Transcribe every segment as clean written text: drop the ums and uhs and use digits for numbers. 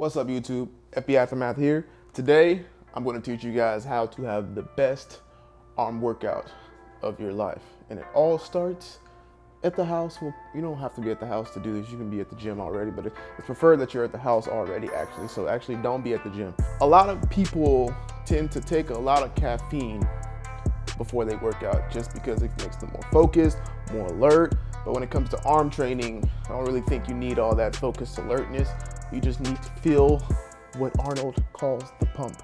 What's up YouTube? FB Aftermath here. Today, I'm going to teach you guys how to have the best arm workout of your life. And it all starts at the house. Well, you don't have to be at the house to do this. You can be at the gym already, but it's preferred that you're at the house already actually. So actually don't be at the gym. A lot of people tend to take a lot of caffeine before they work out just because it makes them more focused, more alert. But when it comes to arm training, I don't really think you need all that focused alertness. You just need to feel what Arnold calls the pump.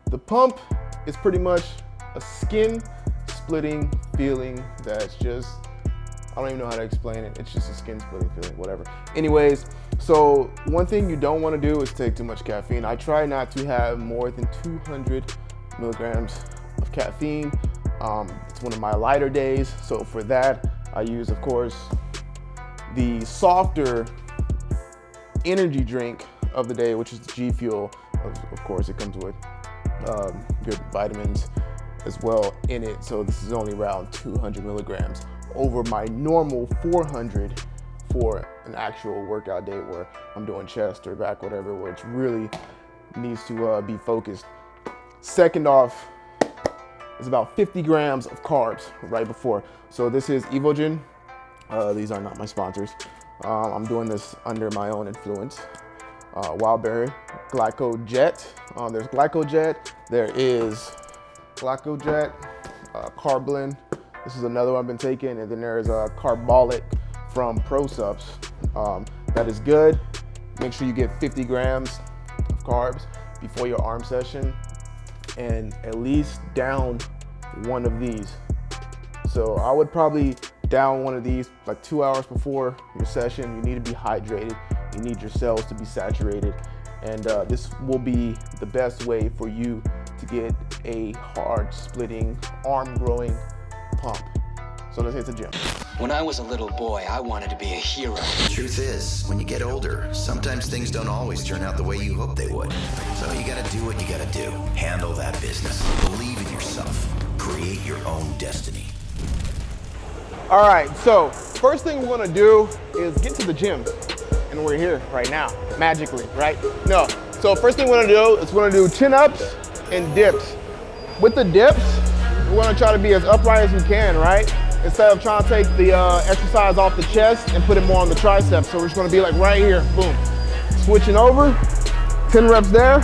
The pump is pretty much a skin splitting feeling that's just, I don't even know how to explain it. It's just a skin splitting feeling, whatever. Anyways, so one thing you don't want to do is take too much caffeine. I try not to have more than 200 milligrams of caffeine. It's one of my lighter days. So for that, I use, of course, the softer energy drink of the day, which is the G Fuel. Of course, it comes with good vitamins as well in it. So this is only around 200 milligrams over my normal 400 for an actual workout day where I'm doing chest or back, whatever, where it really needs to be focused. Second off is about 50 grams of carbs right before. So this is Evogen. These are not my sponsors. I'm doing this under my own influence. Wildberry, Glycojet. There's Glycojet. There is Glycojet, Carblin. This is another one I've been taking. And then there's Carbolic from ProSups. That is good. Make sure you get 50 grams of carbs before your arm session and at least down one of these. So I would probably down one of these like 2 hours before your session. You need to be hydrated. You need your cells to be saturated. And this will be the best way for you to get a hard splitting, arm growing pump. So let's hit the gym. When I was a little boy, I wanted to be a hero. The truth is, when you get older, sometimes things don't always turn out the way you hope they would. So you gotta do what you gotta do. Handle that business. Believe in yourself. Create your own destiny. All right, so first thing we're gonna do is get to the gym. And we're here right now, magically, right? No, so first thing we're gonna do is we're gonna do chin-ups and dips. With the dips, we're gonna try to be as upright as we can, right? Instead of trying to take the exercise off the chest and put it more on the triceps. So we're just gonna be like right here, boom. Switching over, 10 reps there.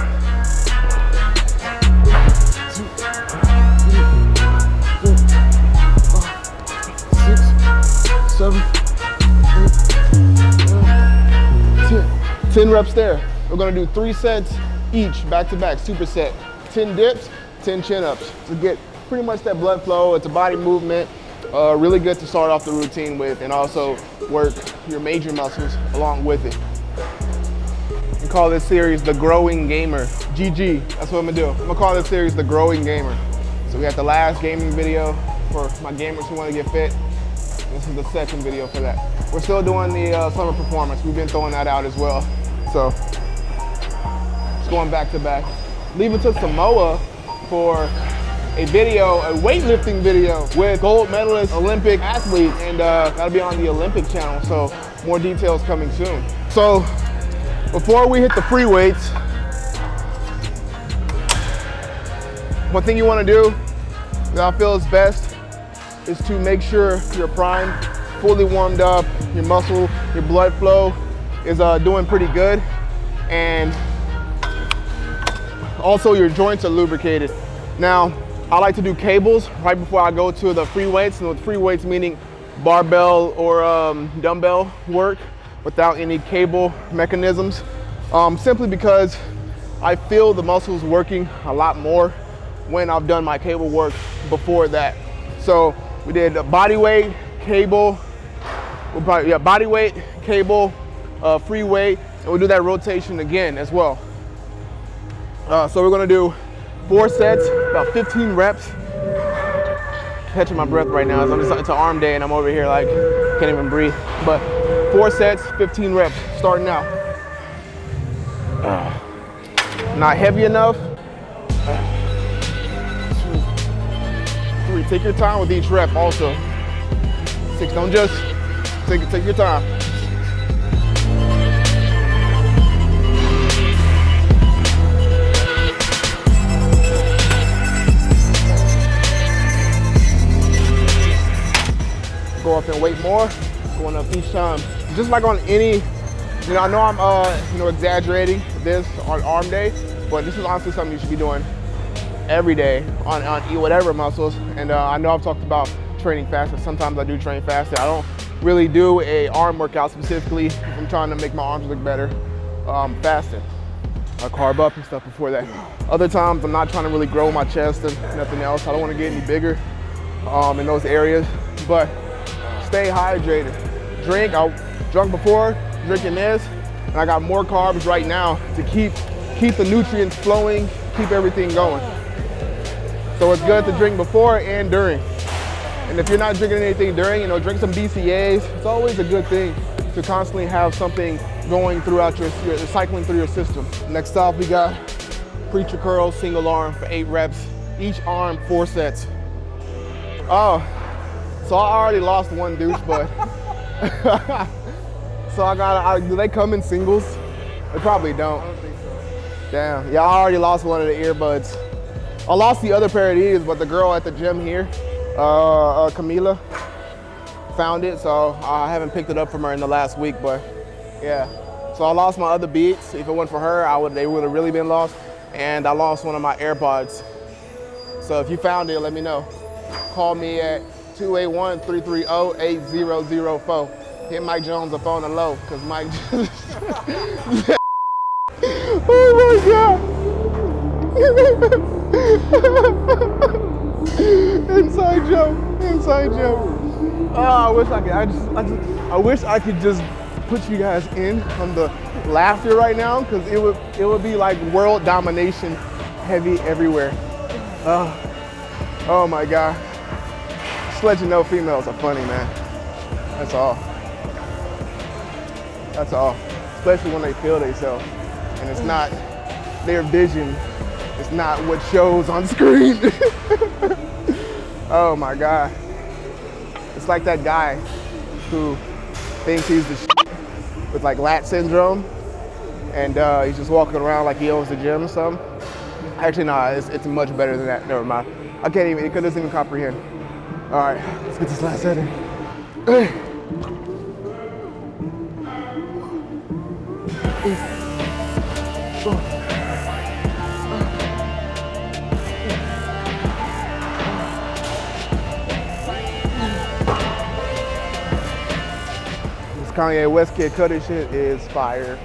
7, 10 reps there. We're gonna do 3 sets each, back to back, superset. 10 dips, 10 chin-ups to get pretty much that blood flow. It's a body movement. Really good to start off the routine with and also work your major muscles along with it. We call this series the Growing Gamer. GG, that's what I'm gonna do. I'm gonna call this series the Growing Gamer. So we got the last gaming video for my gamers who wanna get fit. This is the second video for that. We're still doing the summer performance. We've been throwing that out as well. So it's going back to back. Leaving to Samoa for a video, a weightlifting video with gold medalist Olympic athlete, and that'll be on the Olympic channel. So more details coming soon. So before we hit the free weights, one thing you want to do that I feel is best is to make sure you're primed, fully warmed up, your muscle, your blood flow is doing pretty good, and also your joints are lubricated. Now, I like to do cables right before I go to the free weights, and with free weights meaning barbell or dumbbell work without any cable mechanisms, simply because I feel the muscles working a lot more when I've done my cable work before that. So we did a body weight, cable, body weight, cable, free weight, and we'll do that rotation again as well. So we're gonna do 4 sets, about 15 reps. Catching my breath right now. It's an arm day and I'm over here like, can't even breathe. But 4 sets, 15 reps, starting out. Not heavy enough. 3, take your time with each rep also. 6, don't just, take your time. weight more, going up each time. Just like on any, I know I'm exaggerating this on arm day, but this is honestly something you should be doing every day on whatever muscles. And I know I've talked about training fasted. Sometimes I do train fasted. I don't really do a arm workout specifically if I'm trying to make my arms look better fasted. I carb up and stuff before that. Other times I'm not trying to really grow my chest and nothing else. I don't want to get any bigger in those areas, but stay hydrated. Drink, I drunk before, drinking this, and I got more carbs right now to keep the nutrients flowing, keep everything going. So it's good to drink before and during. And if you're not drinking anything during, drink some BCAAs. It's always a good thing to constantly have something going throughout your cycling through your system. Next off, we got preacher curls, single arm for 8 reps. Each arm, 4 sets. Oh, so I already lost one douche, but so do they come in singles? They probably don't. I don't think so. Damn, yeah, I already lost one of the earbuds. I lost the other pair of these, but the girl at the gym here, Camila, found it, so I haven't picked it up from her in the last week, but yeah. So I lost my other Beats. If it weren't for her, they would have really been lost. And I lost one of my AirPods. So if you found it, let me know. Call me at 281-330-8004. Hit Mike Jones up on the low, because Mike just... Oh my God. Inside joke. Oh, I wish I could just put you guys in on the laughter right now, because it would be like world domination heavy everywhere. Oh my God. Just to let you know, females are funny, man. That's all. Especially when they feel themselves. And it's not their vision. It's not what shows on screen. Oh my God. It's like that guy who thinks he's the with like lat syndrome, and he's just walking around like he owns the gym or something. Actually, no, it's much better than that. Never mind. I can't even, it doesn't even comprehend. All right, let's get this last set in. Kanye West Kid Cudi shit is fire.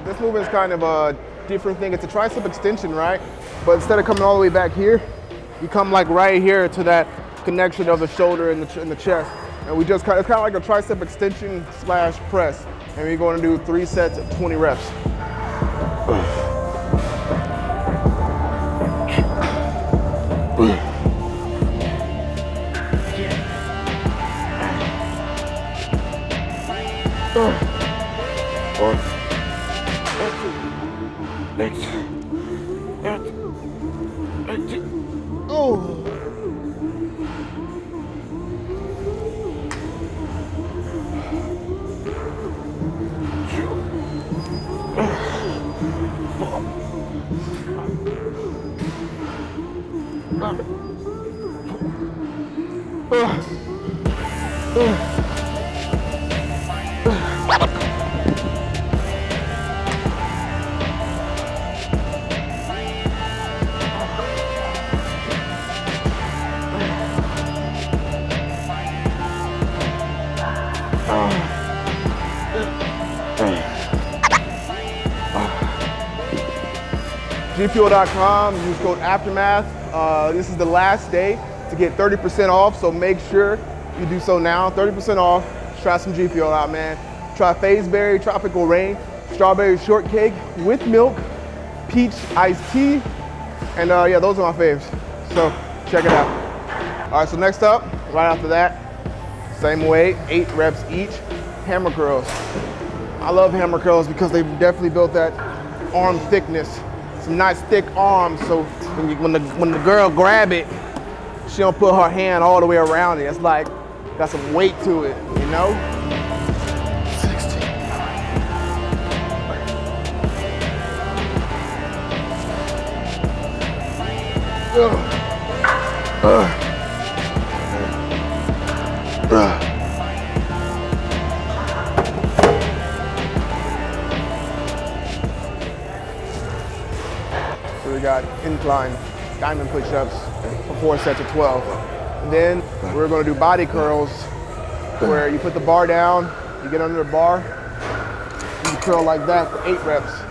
This movement is kind of a different thing. It's a tricep extension, right? But instead of coming all the way back here, you come like right here to that connection of the shoulder and the chest. And it's kind of like a tricep extension / press. And we're going to do 3 sets of 20 reps. GFuel.com, use code Aftermath. This is the last day to get 30% off, so make sure you do so now. 30% off. Try some G Fuel out, man. Try Fazeberry Tropical Rain, Strawberry Shortcake with milk, Peach Iced Tea, and yeah, those are my faves. So check it out. All right, so next up, right after that, same weight, 8 reps each, hammer curls. I love hammer curls because they've definitely built that arm thickness. Some nice thick arms, so when the girl grab it, she don't put her hand all the way around it. It's like, got some weight to it, you know? 16. So we got incline diamond push-ups for 4 sets of 12. And then we're gonna do body curls where you put the bar down, you get under the bar, and you curl like that for 8 reps.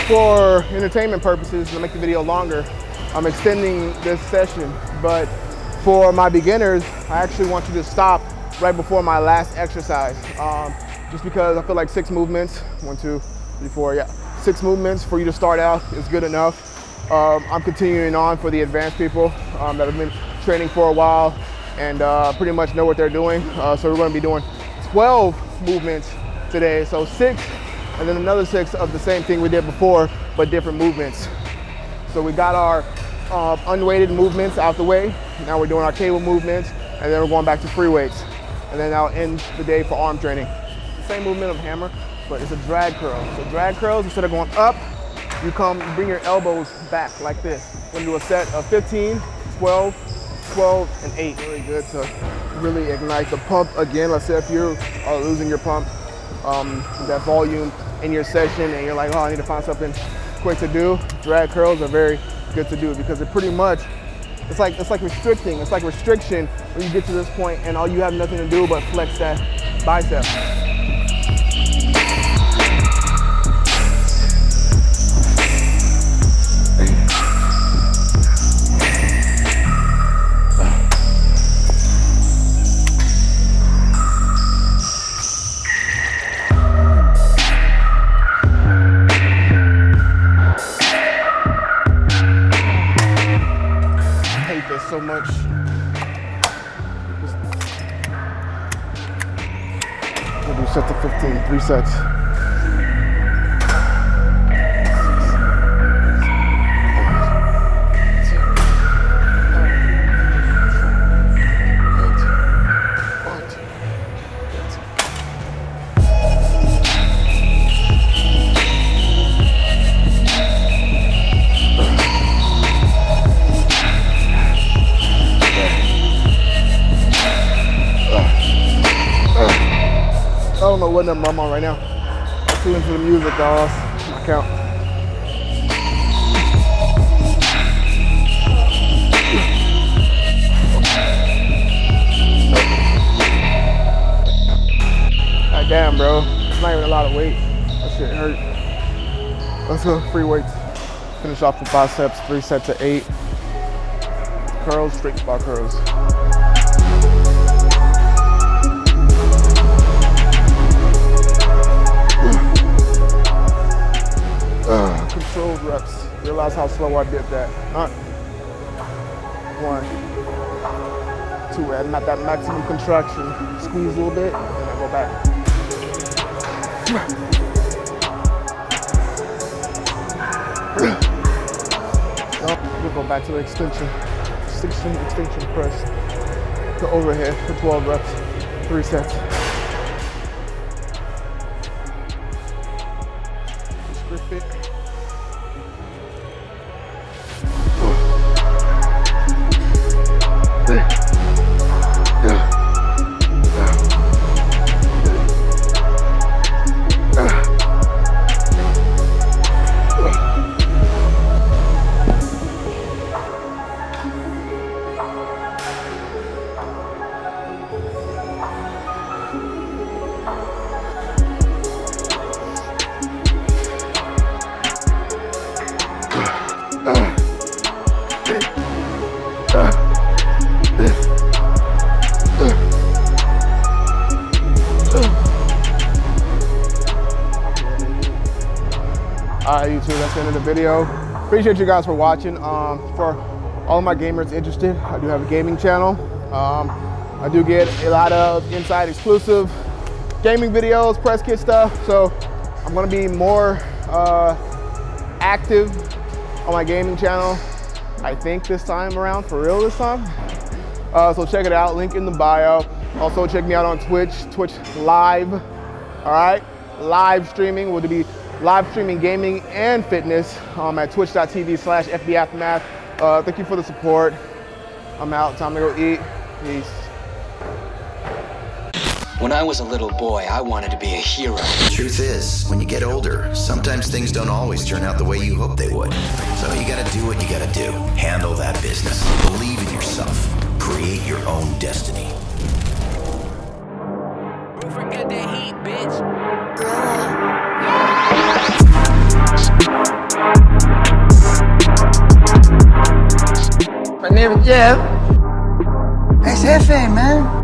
For entertainment purposes, to make the video longer, I'm extending this session, but for my beginners, I actually want you to stop right before my last exercise. Just because I feel like 6 movements, 1, 2, 3, 4, yeah, 6 movements for you to start out is good enough. I'm continuing on for the advanced people that have been training for a while and pretty much know what they're doing. So we're going to be doing 12 movements today, so 6 and then another 6 of the same thing we did before, but different movements. So we got our unweighted movements out the way. Now we're doing our cable movements, and then we're going back to free weights. And then I'll end the day for arm training. Same movement of hammer, but it's a drag curl. So drag curls, instead of going up, you bring your elbows back like this. We're gonna do a set of 15, 12, 12, and 8. Really good to really ignite the pump again. Let's say if you're losing your pump, that volume in your session, and you're like, oh, I need to find something quick to do. Drag curls are very good to do because it pretty much, it's like restricting. It's like restriction when you get to this point and all you have nothing to do but flex that bicep. So much. We'll do sets of 15, 3 sets. I don't know what number I'm on right now. I'm too into the music, dawg. I count. God damn, bro. It's not even a lot of weight. That shit hurt. Let's go free weights. Finish off with biceps, 3 sets of 8. Curls, straight bar curls. Controlled reps. Realize how slow I did that. 1, 2, and at that maximum contraction. Squeeze a little bit, and then go back. We'll go back to the extension press. The overhead for 12 reps, 3 sets. Just grip it. All right, YouTube, that's the end of the video. Appreciate you guys for watching. For all of my gamers interested, I do have a gaming channel. I do get a lot of inside exclusive gaming videos, press kit stuff. So I'm gonna be more active on my gaming channel, I think this time around, for real this time. So check it out, link in the bio. Also check me out on Twitch Live, all right? Live streaming, will be live streaming gaming and fitness at twitch.tv/FBAftermath. Thank you for the support. I'm out, time to go eat. Peace. When I was a little boy, I wanted to be a hero. The truth is, when you get older, sometimes things don't always turn out the way you hope they would. So you gotta do what you gotta do. Handle that business. Believe in yourself. Create your own destiny. Don't forget that heat, bitch. My name is Jeff. Ex jefe, man.